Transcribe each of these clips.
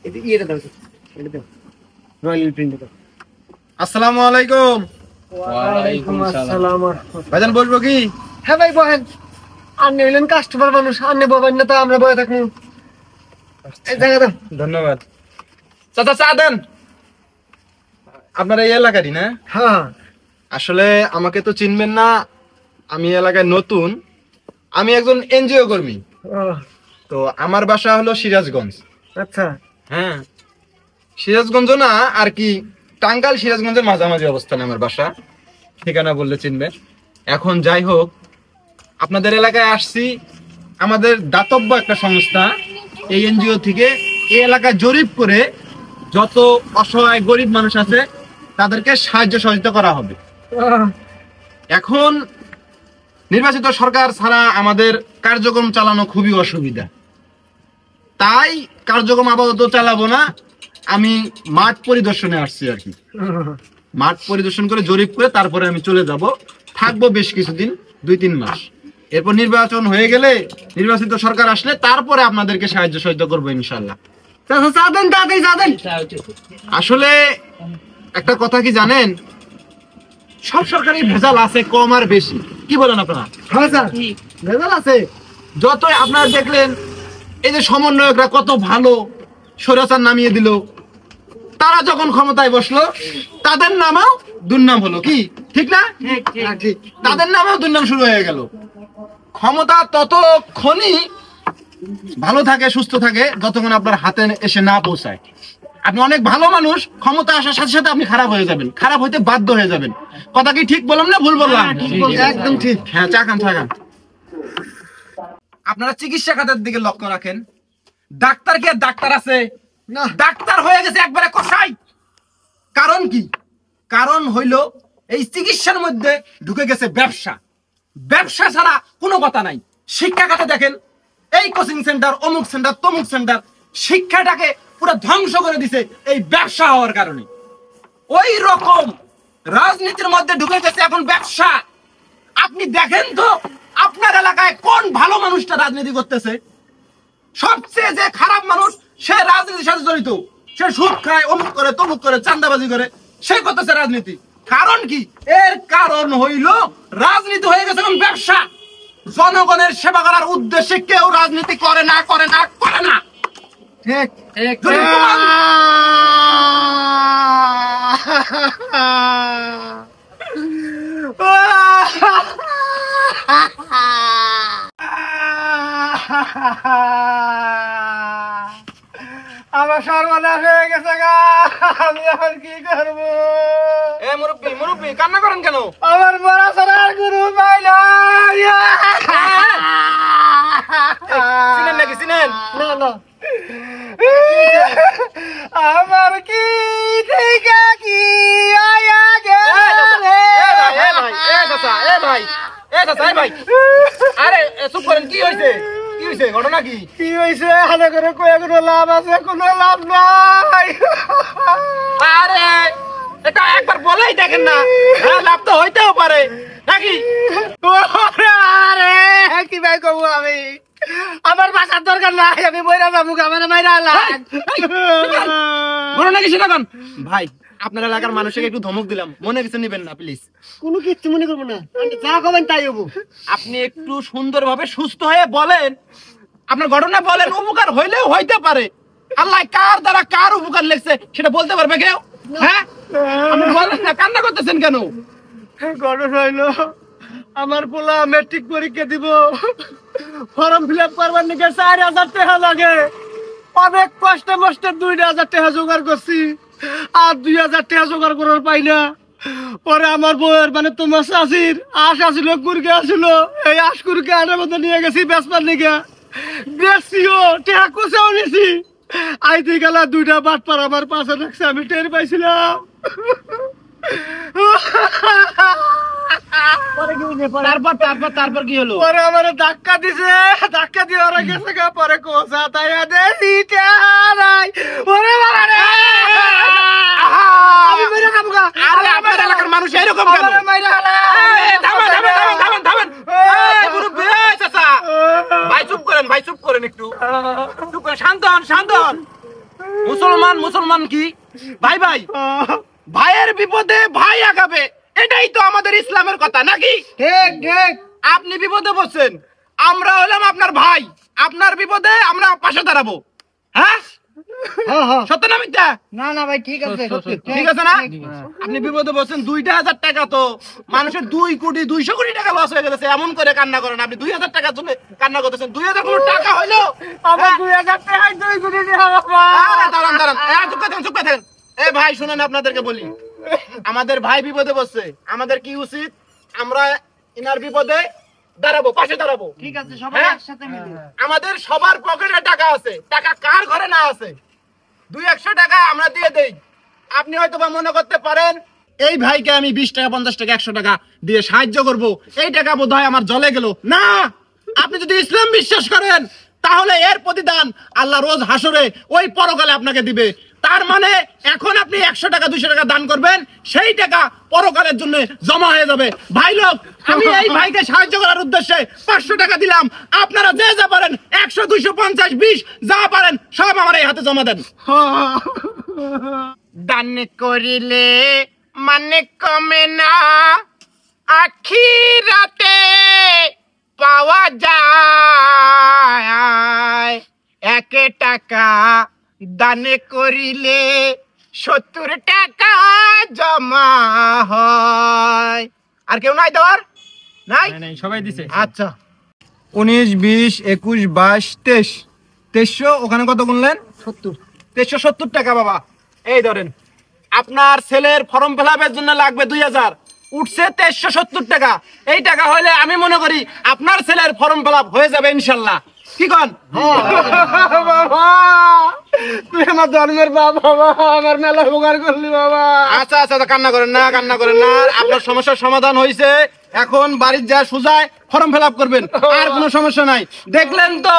এটা দাও, এটা দাও, রয়্যাল প্রিন্ট দাও। আসসালামু আলাইকুম। ওয়ালাইকুম আসসালাম। ভাইজান বলবো কি? হ্যাঁ ভাই বহেন, আপনি হইলেন কাস্টমার মানুষ, আপনি ববেন না তো আমরা বয়ে থাকবো। এই জায়গা দাও। ধন্যবাদ। চাচা চা দেন। আপনার এই এলাকারই না? হ্যাঁ আসলে আমাকে তো চিনবেন না, আমি এলাকায় নতুন। আমি একজন এনজিও কর্মী। তো আমার বাসা হলো সিরাজগঞ্জ। আচ্ছা হ্যাঁ, সিরাজগঞ্জ না আর কি, টাঙ্গাইল সিরাজগঞ্জের মাঝামাঝি অবস্থানে আমার বাসা। ঠিকানা বললে চিনবে। এখন যাই হোক, আপনাদের এলাকায় আসছি। আমাদের দাতব্য একটা সংস্থা, এই এনজিও থেকে এই এলাকায় জরিপ করে যত অসহায় গরিব মানুষ আছে তাদেরকে সাহায্য সহযোগিতা করা হবে। এখন নির্বাচিত সরকার ছাড়া আমাদের কার্যক্রম চালানো খুবই অসুবিধা, তাই কার্যক্রম আপাতত চালাবো না। আমি মাঠ পরিদর্শনে আসছি আর কি। মাঠ পরিদর্শন করে জরিপ করে তারপরে আমি চলে যাব, থাকবো বেশ কিছুদিন, 2-3 মাস। এরপর নির্বাচন হয়ে গেলে, নির্বাচিত সরকার আসলে তারপরে আপনাদেরকে সাহায্য সহযোগিতা করবো ইনশাল্লাহ। আসলে একটা কথা কি জানেন, সব সরকারি ভেজাল আছে, কম আর বেশি। কি বলেন আপনারা? হ্যাঁ স্যার, ভেজাল আছে। যতই আপনারা দেখলেন এই যে সমন্বয়করা কত ভালো, স্বৈরাচার নামিয়ে দিল, তারা যখন ক্ষমতায় বসলো তাদের নামেও দুর্নাম হলো। কি ঠিক না? ঠিক। তাদের নামেও দুর্নাম শুরু হয়ে গেল। ক্ষমতা ততক্ষণই ভালো থাকে, সুস্থ থাকে, যতক্ষণ আপনার হাতে এসে না পৌঁছায়। আপনি অনেক ভালো মানুষ, ক্ষমতা আসার সাথে সাথে আপনি খারাপ হয়ে যাবেন, খারাপ হইতে বাধ্য হয়ে যাবেন। কথা কি ঠিক বললাম না ভুল বললাম? একদম ঠিক। হ্যাঁ, চা খান, চা খান। আপনারা চিকিৎসা খাতের দিকে লক্ষ্য রাখেন। ডাক্তার কি আর ডাক্তার আছে না? ডাক্তার হয়ে গেছে একবারে কসাই। কারণ কি? কারণ হইল এই চিকিৎসার মধ্যে ঢুকে গেছে ব্যবসা। ব্যবসা ছাড়া কোনো কথা নাই। শিক্ষা খাতে দেখেন, এই কোচিং সেন্টার, অমুক সেন্টার, তমুক সেন্টার, শিক্ষাটাকে পুরো ধ্বংস করে দিছে এই ব্যবসা হওয়ার কারণে। ওই রকম রাজনীতির মধ্যে ঢুকে গেছে এখন ব্যবসা। আপনি দেখেন তো আপনার এলাকায় কোন ভালো মানুষটা রাজনীতি করতেছে? সবচেয়ে যে খারাপ মানুষ সে রাজনীতির সাথে জড়িত। সে সুদ খায়, অমুক করে, তমুক করে, চাঁদাবাজি করে, সে করতেছে রাজনীতি। কারণ কি? এর কারণ হইল রাজনীতি হয়ে গেছে এখন ব্যবসা। জনগণের সেবা করার উদ্দেশ্যে কেউ রাজনীতি করে না, করে না, করে না। ঠিক। আমার সর্বনাশ হয়ে গেছে গা, আমি এখন কি করবো? এ মুরব্বি, মুরব্বি কান্না করেন কেন? আমার বড় সরার গুরু পাইলাম। চিনেন নাকি? চিনেন না না, আমার কি ঠিকা কি আয়া গেছে? আরে চুপ করেন। কি হয়েছে? কি হয়েছে? ঘটনা কি? কি হয়েছে? হাতে করে কয়ে কোনো লাভ আছে? কোনো লাভ নাই। আরে এটা একবার বলেই দেখেন না, লাভ তো হইতেও পারে নাকি? আরে কি ভাই কবু আমি, আমার বাসার দরকার নাই, আমি বইরা যাবো, আমার মাইরা লাগ। ঘটনা কি সেটা ভাই? আপনার এলাকার মানুষকে একটু ধমক দিলাম, মনে কিছু নিবেন না প্লিজ। কোনো কিচ্ছু মনে করবো না, যা করবেন তাই হবো। আপনি একটু সুন্দরভাবে সুস্থ হয়ে বলেন, আপনার ঘটনা বলেন, উপকার হইলেও হইতে পারে। আল্লাহ কার দ্বারা কার উপকার লেগছে সেটা বলতে পারবে কেউ? হ্যাঁ, আপনি বলেন না, কান্না করতেছেন কেন? ঘটনা হইলো, আমার পোলা মেট্রিক পরীক্ষা দিব, ফর্ম ফিল আপ করবার নিকে 4,000 টাকা লাগে। অনেক কষ্টে মষ্টে 2,000 টাকা জোগাড় করছি, আর 2,000 টাকা জোগাড় করার পাই না। পরে আমার বউয়ের মানে তোমার শাশির আশ আসিল, কুরকে আসিল, এই আশ কুরকে আনার মতো নিয়ে গেছি বেসপার নিকে, বেশিও টাকা কোথাও নিছি। আইতে গেলা 2টা বাটপার আমার পাশে রাখছে, আমি টের পাইছিলাম। তারপর কি হলো? পরে আমার ধাক্কা দিছে, ধাক্কা দিয়ে ওরা গেছে গা। পরে কোসা তাই নাই। ওরে বাবা রে, আমি মেরে খাবো গা। আরে আপনার এলাকার মানুষ এরকম কেন? ভাই চুপ করেন, ভাই চুপ করেন, একটু চুপ করেন, শান্ত হন, শান্ত হন। মুসলমান মুসলমান কি ভাই ভাই ভাইয়ের বিপদে ভাই আগাবে, এটাই তো আমাদের ইসলামের কথা নাকি? ঠিক ঠিক। আপনি বিপদে বসছেন, আমরা হলাম আপনার ভাই, আপনার বিপদে আমরা পাশে দাঁড়াবো। হ্যাঁ সত্য না মিথ্যা? না না ভাই ঠিক আছে, ঠিক আছে না? আপনি বিপদে বসছেন, 2,000 টাকা তো মানুষের 2,200,000,000 টাকা লস হয়ে গেছে, এমন করে কান্না করেন। আপনি 2,000 টাকার জন্য কান্না করতেছেন। 2,000 কোনো টাকা হইলো? আমার 2,000 টাকা 2 কোটি টাকা বাবা। আরে দাঁড়ান দাঁড়ান, চুপ করে থাকেন, চুপ করে থাকেন। এ ভাই শুনেন, আপনাদেরকে বলি, আমাদের ভাই বিপদে বসছে, আমাদের কি উচিত? আমরা ইনার বিপদে দাঁড়াবো, পাশে দাঁড়াবো। ঠিক আছে, সবাই একসাথে মিলে। আমাদের সবার পকেটে টাকা আছে, টাকা কার ঘরে না আছে? 200 টাকা আমরা দিয়ে দেই। আপনি হয়তো বা মনে করতে পারেন এই ভাইকে আমি 20 টাকা 50 টাকা 100 টাকা দিয়ে সাহায্য করব, এই টাকা বোধহয় আমার জলে গেল। না, আপনি যদি ইসলাম বিশ্বাস করেন তাহলে এর প্রতিদান আল্লাহ রোজ হাসরে ওই পরকালে আপনাকে দিবে। তার মানে এখন আপনি 100 টাকা 200 টাকা দান করবেন, সেই টাকা পরকালের জন্য জমা হয়ে যাবে। ভাই লোক, আমি এই ভাইকে সাহায্য করার উদ্দেশ্যে 500 টাকা দিলাম। আপনারা যে যা পারেন 100 200 50 20 যা পারেন সব আমার এই হাতে জমা দেন। দান করিলে মানে কমে না, আখিরাতে পাওয়া যায়। 1 টাকা দান করিলে 70 টাকা জমা হয়। আর কেউ নাই দেওয়ার? নাই, সবাই দিছে। আচ্ছা, 19 20 21 22 23 2300, ওখানে কত গুনলেন? 70। 2370 টাকা বাবা, এই ধরেন। আপনার ছেলের ফর্ম ফিল আপের জন্য লাগবে 2000, উঠছে 2370 টাকা। এই টাকা হলে আমি মনে করি আপনার ছেলের ফর্ম ফিল আপ হয়ে যাবে ইনশাল্লাহ। কি কন? বাবা তুই আমার জন্মের বাবা, আমার মেলা উপকার করলি বাবা। আচ্ছা আচ্ছা, কান্না করেন না, কান্না করেন না। আপনার সমস্যার সমাধান হয়েছে, এখন বাড়ির যা সোজায় ফর্ম ফিল আপ করবেন, আর কোনো সমস্যা নাই। দেখলেন তো,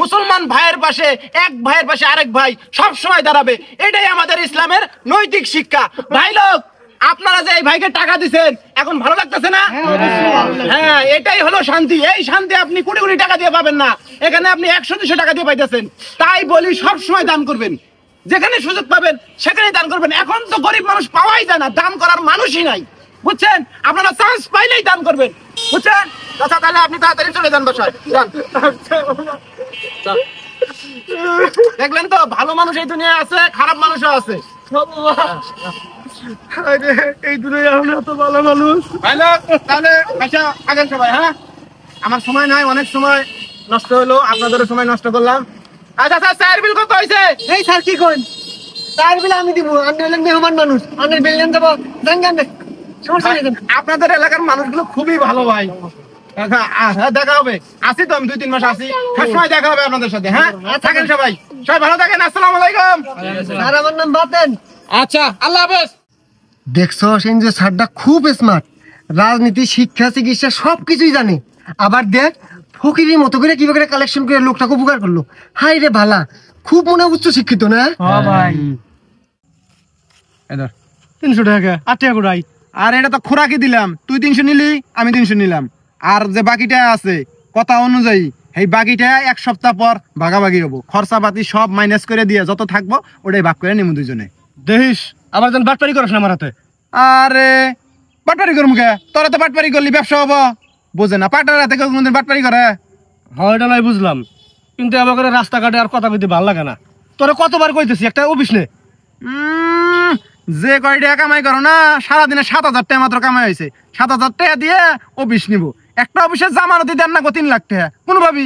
মুসলমান ভাইয়ের পাশে এক ভাইয়ের পাশে আরেক ভাই সব সময় দাঁড়াবে, এটাই আমাদের ইসলামের নৈতিক শিক্ষা। ভাই লোক, আপনারা যে এই ভাইকে টাকা দিচ্ছেন এখন ভালো লাগতেছে না? হ্যাঁ, এটাই হলো শান্তি। এই শান্তি আপনি কোটি কোটি টাকা দিয়ে পাবেন না, এখানে আপনি 100 200 টাকা দিয়ে পাইতেছেন। তাই বলি সব সময় দান করবেন, যেখানে সুযোগ পাবেন সেখানে দান করবেন। এখন তো গরিব মানুষ পাওয়াই যায় না, দান করার মানুষই নাই, বুঝছেন? আপনারা চান্স পাইলেই দান করবেন, বুঝছেন? আচ্ছা, তাহলে আপনি তাড়াতাড়ি চলে যান বাসায়, যান। দেখলেন তো, ভালো মানুষ এই দুনিয়ায় আছে, খারাপ মানুষও আছে। এই দুনিয়া আমরা তো ভালো মানুষ। ভাই লোক, তাহলে আচ্ছা আগেন সবাই। হ্যাঁ, আমার সময় নাই, অনেক সময় নষ্ট হলো, আপনাদেরও সময় নষ্ট করলাম। আচ্ছা আচ্ছা, স্যার বিল কত হয়েছে? এই স্যার কি করেন? তার বিল আমি দিব, আমি হলেন মেহমান মানুষ, আমি বিল দেবো। জান জান সমস্যা নেই। আপনাদের এলাকার মানুষগুলো খুবই ভালো ভাই। দেখা হবে, আসি তো আমি 2-3 মাস আসি, সবসময় দেখা হবে আপনাদের সাথে। হ্যাঁ, থাকেন সবাই, সবাই ভালো থাকেন। আসসালামু আলাইকুম। স্যার আমার নাম বাতেন। আচ্ছা, আল্লাহ হাফেজ। দেখছো সেন যে স্যারটা খুব স্মার্ট, রাজনীতি শিক্ষা চিকিৎসা সবকিছুই জানে। আবার দেখ ফকিরের মতো করে কিভাবে কালেকশন করে লোকটাকে উপকার করলো। হাই রে ভালা, খুব মনে উচ্চ শিক্ষিত না? হ্যাঁ ভাই। 300 টাকা 8 টাকা করে। আর এটা তো খোরাকি দিলাম, তুই 300 নিলি, আমি 300 নিলাম। আর যে বাকিটা আছে কথা অনুযায়ী, এই বাকিটা 1 সপ্তাহ পর ভাগাভাগি হবো। খরচাপাতি সব মাইনাস করে দিয়ে যত থাকবো ওটাই ভাগ করে নিমু দুজনে। দেখিস আবার যেন বাটপারি করিস না আমার হাতে। আরে বাটপারি করবো কে? তোরা তো বাটপারি করলি ব্যবসা হবো, বোঝে না? পাটার হাতে কেউ কোনদিন বাটপারি করে? হ্যাঁ এটা নাই বুঝলাম, কিন্তু আমাকে রাস্তাঘাটে আর কথা বলতে ভালো লাগে না। তোরা কতবার কইতেছি একটা অফিস নে। যে কয় টাকা কামাই করো না, সারাদিনে 7,000 টাকা মাত্র কামাই হয়েছে। 7,000 টাকা দিয়ে অফিস নিবো, একটা অফিসের জামানতি দেন না গো 3 লাখ টাকা কোনো ভাবি।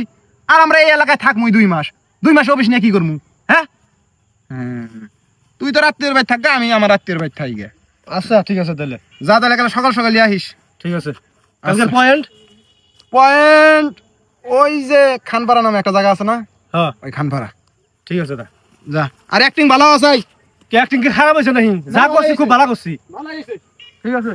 আর আমরা এই এলাকায় থাকবো 2 মাস, 2 মাস অফিস নিয়ে কি করবো? হ্যাঁ, তুই তো রাত্রের বাইর থাক, আমি আমার রাত্রের বাইর থাকি গে। আচ্ছা ঠিক আছে তাহলে যা, তাহলে কাল সকাল সকাল আহিস। ঠিক আছে। আজকের পয়েন্ট পয়েন্ট ওই যে খানপাড়া নামে একটা জায়গা আছে না? হ্যাঁ ওই খানপাড়া। ঠিক আছে দা যা। আর অ্যাক্টিং ভালো আছে? কে অ্যাক্টিং কি খারাপ হয়েছে নাকি? যা করছি খুব ভালো করছি। ঠিক আছে।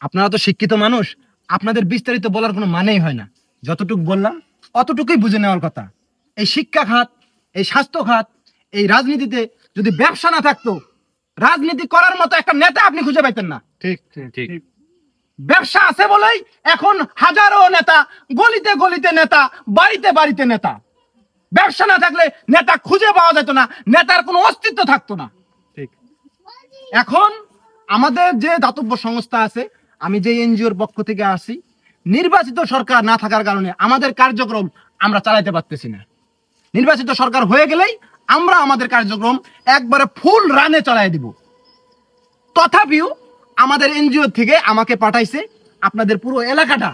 আপনারা তো শিক্ষিত মানুষ, আপনাদের বিস্তারিত বলার কোনো মানেই হয় না। যতটুকু বললাম অতটুকুই বুঝে নেওয়ার কথা। এই শিক্ষা খাত, এই স্বাস্থ্য খাত, এই রাজনীতিতে যদি ব্যবসা না থাকতো, রাজনীতি করার মতো একটা নেতা আপনি খুঁজে পাইতেন না। ঠিক ঠিক। ব্যবসা আছে বলেই এখন হাজারো নেতা, গলিতে গলিতে নেতা, বাড়িতে বাড়িতে নেতা। ব্যবসা না থাকলে নেতা খুঁজে পাওয়া যেত না, নেতার কোনো অস্তিত্ব থাকতো না। ঠিক। এখন আমাদের যে দাতব্য সংস্থা আছে, আমি যে এনজিওর পক্ষ থেকে আসি, নির্বাচিত সরকার না থাকার কারণে আমাদের কার্যক্রম আমরা চালাইতে পারতেছি না। নির্বাচিত সরকার হয়ে গেলেই আমরা আমাদের কার্যক্রম একবারে ফুল রানে চালাই দিব। তথাপিও আমাদের এনজিও থেকে আমাকে পাঠাইছে আপনাদের পুরো এলাকাটা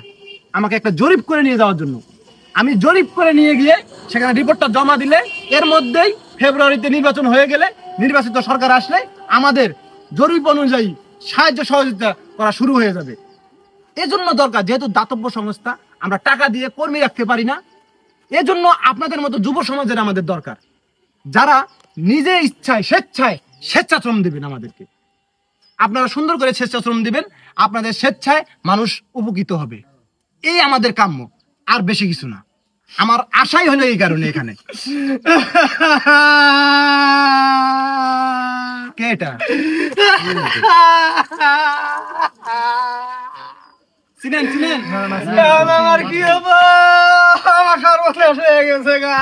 আমাকে একটা জরিপ করে নিয়ে যাওয়ার জন্য। আমি জরিপ করে নিয়ে গিয়ে সেখানে রিপোর্টটা জমা দিলে এর মধ্যেই ফেব্রুয়ারিতে নির্বাচন হয়ে গেলে, নির্বাচিত সরকার আসলে আমাদের জরিপ অনুযায়ী সাহায্য সহযোগিতা করা শুরু হয়ে যাবে। এজন্য দরকার, যেহেতু দাতব্য সংস্থা, আমরা টাকা দিয়ে কর্মী রাখতে পারি না, এজন্য আপনাদের মতো যুব সমাজের আমাদের দরকার, যারা নিজে ইচ্ছায় স্বেচ্ছাশ্রম দিবেন আমাদেরকে। আপনারা সুন্দর করে স্বেচ্ছাশ্রম দিবেন, আপনাদের স্বেচ্ছায় মানুষ উপকৃত হবে, এই আমাদের কাম্য, আর বেশি কিছু না। আমার আশাই হলো এই কারণে এখানে। কে এটা? চিনেন? আমার কি হবো, আমার সর্বনাশ হয়ে গেছে গা।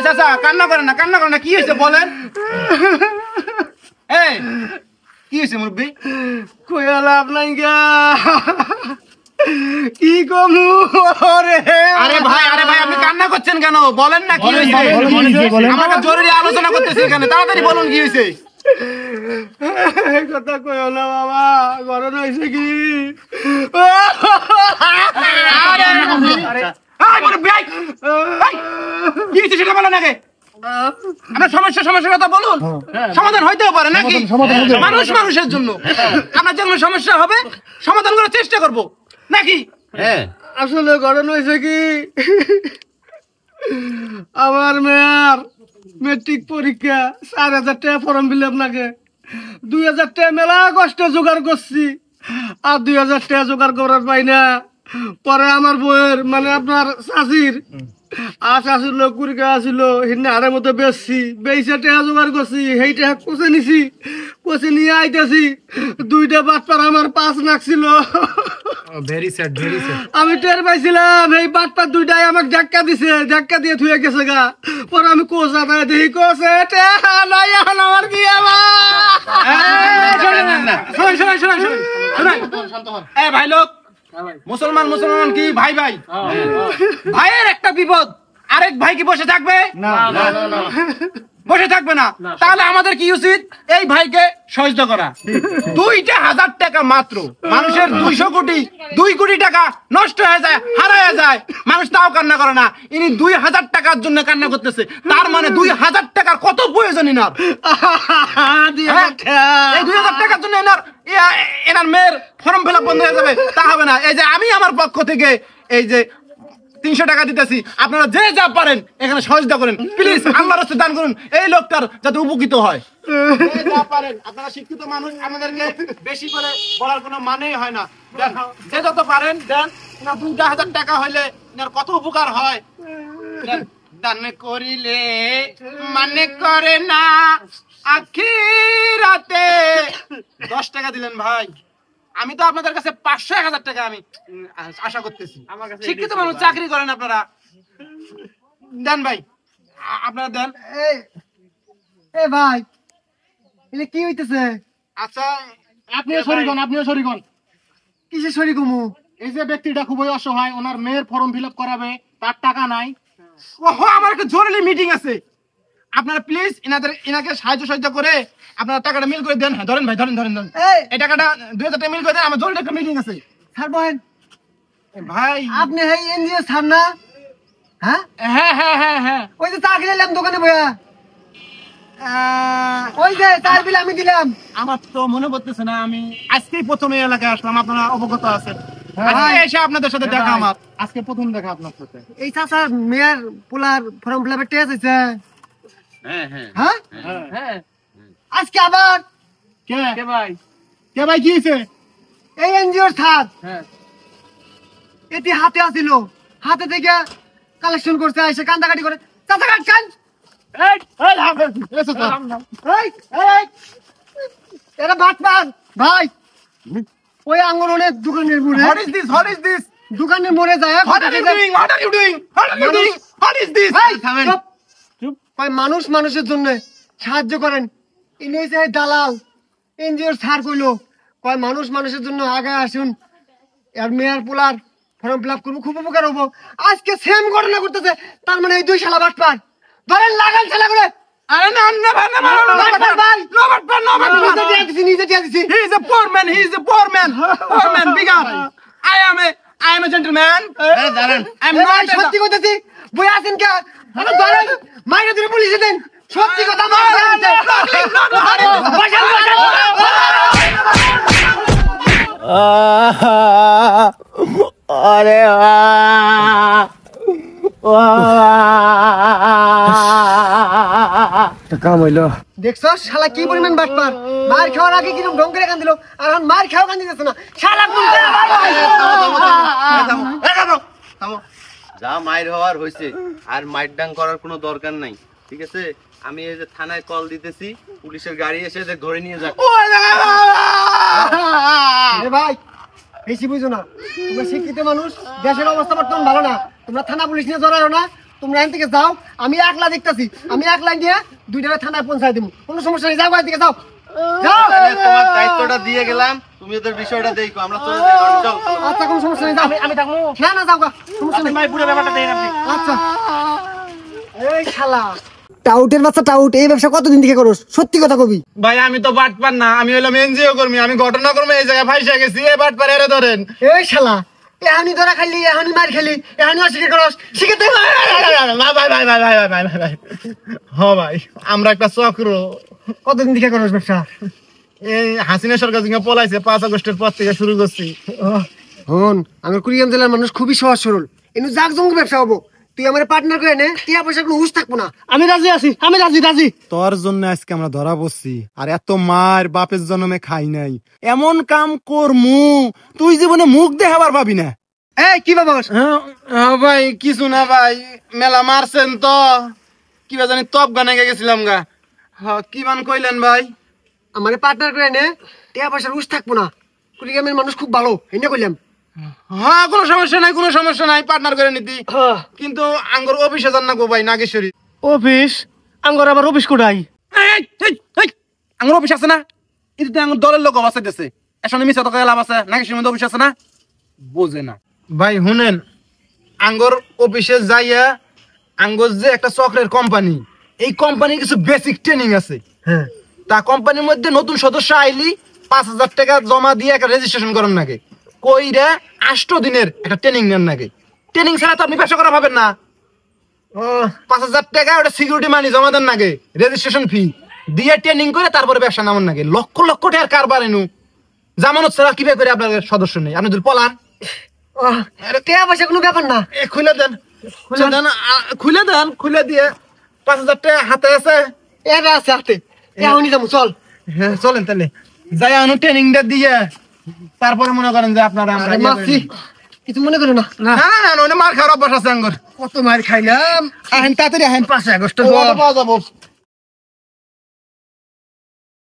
চাচা কান্না করেন না, কি হয়েছে বলেন। এই কি হয়েছে মুরব্বী? কইয়া লাভ নাই গা, কি কমু রে। আরে ভাই আপনি কান্না করছেন কেন? বলেন না কি হয়েছে। আমরা জরুরি আলোচনা করতেছি এখানে, তাড়াতাড়ি বলুন কি হয়েছে। কথা কইও না বাবা, গরম হয়েছে কি? কি হয়েছে সেটা বলেন আগে। আপনার সমস্যার কথা বলুন, সমাধান হইতেও পারে নাকি? মানুষের জন্য আপনার যে কোনো সমস্যা হবে সমাধান করার চেষ্টা করব নাকি? আসলে গরম হয়েছে কি, আমার মেয়ার মেট্রিক পরীক্ষা 4000 টাকা ফর্ম ফিল আপ লাগে, 2000 টাকা মেলা কষ্টে জোগাড় করছি, আর 2000 টাকা জোগাড় করার পাই না। পরে আমার বউয়ের মানে আপনার শাশির শাশুর লোক কুড়িকা আসিল, হিন্নে হাড়ের মতো বেচছি, বেচে টাকা জোগাড় করছি, সেই টাকা কষে নিছি, কষে নিয়ে আইতেছি, 2টা বাটপার আমার 5 লাখ ছিল। আমি টের পাইছিলাম এই বাটপার 2টাই আমাকে ধাক্কা দিছে, ধাক্কা দিয়ে থুয়ে গেছে গা। পরে আমি কোষা তাই দেখি কোষে টাকা নাই, এখন আমার কি ভাই লোক, মুসলমান কি ভাই ভাইয়ের একটা বিপদ আরেক ভাই কি বসে থাকবে? বসে থাকবে না। তাহলে আমাদের কি উচিত? এই ভাইকে সহযোগিতা করা। 2,000 টাকা মাত্র, মানুষের 2 কোটি টাকা নষ্ট হয়ে যায়, হারায় যায়, মানুষ তাও কান্না করে না। ইনি 2,000 টাকার জন্য কান্না করতেছে, তার মানে 2,000 টাকার কত প্রয়োজন এনার। এই 2,000 টাকার জন্য এনার মেয়ের ফর্ম ফিল আপ বন্ধ হয়ে যাবে, তা হবে না। এই যে আমি আমার পক্ষ থেকে এই যে 300 টাকা দিতেছি, আপনারা যে যা পারেন এখানে সহযোগিতা করেন প্লিজ, আল্লাহর রাস্তায় দান করুন, এই লোকটার যাতে উপকৃত হয়। যা পারেন, আপনারা শিক্ষিত মানুষ, আমাদেরকে বেশি করে বলার কোনো মানেই হয় না। যে যত পারেন দেন। 2,000 টাকা হইলে কত উপকার হয়। দান করিলে মানে করে না আখিরাতে। 10 টাকা দিলেন ভাই, আমি তো আপনাদের কাছে 500-1000 টাকা আমি আশা করতেছি। শিক্ষিত মানুষ, চাকরি করেন আপনারা, দেন ভাই, আপনারা দেন। এ ভাই, এটা কি হইতেছে? আচ্ছা আপনিও শরীর হন। কিসে শরীর কমু? এই যে ব্যক্তিটা খুবই অসহায়, ওনার মেয়ের ফর্ম ফিল আপ করাবে, তার টাকা নাই। ওহো, আমার একটা জরুরি মিটিং আছে, আপনারা প্লিজ এনাকে সাহায্য করে আপনারা টাকাটা মিল করে দেন। হ্যাঁ ধরেন ভাই, ধরেন এই টাকাটা 2,000 টাকা মিল করে দেন, আমার জরুরি একটা মিটিং আছে। স্যার বলেন ভাই। আপনি এই এনজিও স্যার না? হ্যাঁ, ওই যে চা খেলাম দোকানে বইয়া, ওই যে চার বিল আমি দিলাম। আমার তো মনে পড়তেছে না, আমি আজকেই প্রথম এই এলাকায় আসলাম, আপনারা অবগত আছেন। আজকে এসে আপনাদের সাথে দেখা আমার, আজকে প্রথম দেখা আপনার সাথে। এই চাচা মেয়ের পোলার ফর্ম ফিল আপের টেস্ট হয়েছে। হ্যাঁ, আজকে আবার কে ভাই কি হয়েছে? এই এনজিওর ছাদ এটি হাতে আসিল, হাতে থেকে কালেকশন করছে, এসে কান্দাকাটি করে চাচা কান এরা বাটপার ভাই, ওই আঙ্গন অনেক দোকানের বুড়ে। What is this? দোকানে মরে যায় What are you doing? What are you doing? What are you doing? What is this? চুপ, চুপ। কয় মানুষ মানুষের জন্য সাহায্য করেন ইনি হইছে দালাল এনজিওর স্যার কইলো কয় মানুষ মানুষের জন্য আগে আসুন আর মেয়ার পোলার ফর্ম ফিল আপ করবো খুব উপকার হবো আজকে সেম ঘটনা করতেছে তার মানে এই দুই শালা বাটপার ধরেন লাগান শালা করে আরে না না ভাই না বাটপার ভাই নিজে টিয়া দিছি নিজে টিয়া দিছি He is a poor man. He is a poor man. Poor man. Bigger. I am a gentleman. I'm এ ভাই, not. সত্যি কথাছি বই আছেন কে আরে ধরেন মাইরে ধরে পুলিশে দেন সত্যি কথা আমার বসান বসান अरे কাম হইলো দেখছো শালা কি পরিমাণ বাটপার মার খাওয়ার আগে কিরকম ঢং করে কান দিল আর এখন মার খাওয়া কান দিতেছে না শালা কোন যা মাইর হওয়ার হয়েছে আর মাইর ডাং করার কোনো দরকার নাই ঠিক আছে আমি এই যে থানায় কল দিতেছি পুলিশের গাড়ি এসে যে ধরে নিয়ে যাক এ ভাই বেশি বুঝো না তোমরা শিক্ষিত মানুষ দেশের অবস্থা বর্তমান ভালো না তোমরা থানা পুলিশ নিয়ে জড়াও না তোমরা এখান থেকে যাও আমি একলা দেখতেছি আমি একলা নিয়ে দুইটা থানায় পৌঁছায় দিব কোনো সমস্যা নেই যাও গাড়ি থেকে যাও যাও তোমার দায়িত্বটা দিয়ে গেলাম তুমি ওদের বিষয়টা দেখো আমরা চলে যাই চল আচ্ছা কোনো সমস্যা নেই যাও আমি থাকবো না না যাও গা সমস্যা নেই ভাই পুরো ব্যাপারটা দেন আপনি আচ্ছা এই শালা টাউটের বাচ্চা টাউট এই ব্যবসা কতদিন থেকে করস সত্যি কথা কবি ভাই আমি তো বাটপার না আমি হলাম এনজিও কর্মী আমি ঘটনা কর্মী এই জায়গায় ফাইসা গেছি এ বাটপার এরে ধরেন এই শালা এহানি ধরা খালি এহানি মার খালি এহানি অস্বীকার করস শিখে ভাই হ ভাই আমরা একটা চক্র কতদিন থেকে করস ব্যবসা এই হাসিনা সরকার যিনি পলাইছে 5 আগস্টের পর থেকে শুরু করছি হন আমার কুড়িগ্রাম জেলার মানুষ খুবই সহজ সরল এনু জাকজমক ব্যবসা হবো তুই আমার পার্টনার করে নে টিয়া পয়সা কোনো হুঁশ থাকবো না আমি রাজি আছি আমি রাজি তোর জন্য আজকে আমরা ধরা পড়ছি আর এত মার বাপের জন্মে খাই নাই এমন কাম করমু তুই জীবনে মুখ দেখাবার পাবি না এই কি বাবা ভাই কিছু না ভাই মেলা মারছেন তো কি জানি তপ গানে গেছিলাম গা কি মান কইলেন ভাই আমার পার্টনার করে নে টিয়া পয়সার হুঁশ থাকবো না কুড়িগ্রামের মানুষ খুব ভালো এনে কইলাম হ্যাঁ কোনো সমস্যা নাই পার্টনার করে নিতি কিন্তু আঙ্গর অফিসে যান না গো ভাই নাগেশ্বরী অফিস আঙ্গর আবার অফিস কোটাই আঙ্গর অফিস আছে না কিন্তু আঙ্গর দলের লোক অবস্থা দিতেছে এসনে মিছা টাকা লাভ আছে নাগেশ্বরী মধ্যে অফিস আছে না বোঝে না ভাই শুনেন আঙ্গর অফিসে যাইয়া আঙ্গর যে একটা চক্রের কোম্পানি এই কোম্পানির কিছু বেসিক ট্রেনিং আছে হ্যাঁ তা কোম্পানির মধ্যে নতুন সদস্য আইলি 5,000 টাকা জমা দিয়ে একটা রেজিস্ট্রেশন করার নাকি কইরা 8 দিনের একটা ট্রেনিং নেন নাকি ট্রেনিং ছাড়া তো আপনি ব্যবসা করা পাবেন না 5,000 টাকা ওটা সিকিউরিটি মানি জমা দেন নাকি রেজিস্ট্রেশন ফি দিয়ে ট্রেনিং করে তারপরে ব্যবসা নামান নাকি লক্ষ লক্ষ টাকার কারবার এনু জামানত ছাড়া কিভাবে করে আপনার সদস্য নেই আপনি যদি পলান টিয়া পয়সা কোনো ব্যাপার না খুলে দেন খুলে দিয়ে 5,000 টাকা হাতে আছে এটা আছে হাতে এখনই যাবো চল হ্যাঁ চলেন তাহলে যাই আনু ট্রেনিংটা দিয়ে তারপরে মনে করেন যে আপনারা আমরা মাসি কিছু মনে করো না না না না মার খাওয়ার অভ্যাস আছে আঙ্গুর কত মার খাইলাম আহেন তাড়াতাড়ি আহেন 5 আগস্ট পাওয়া যাবো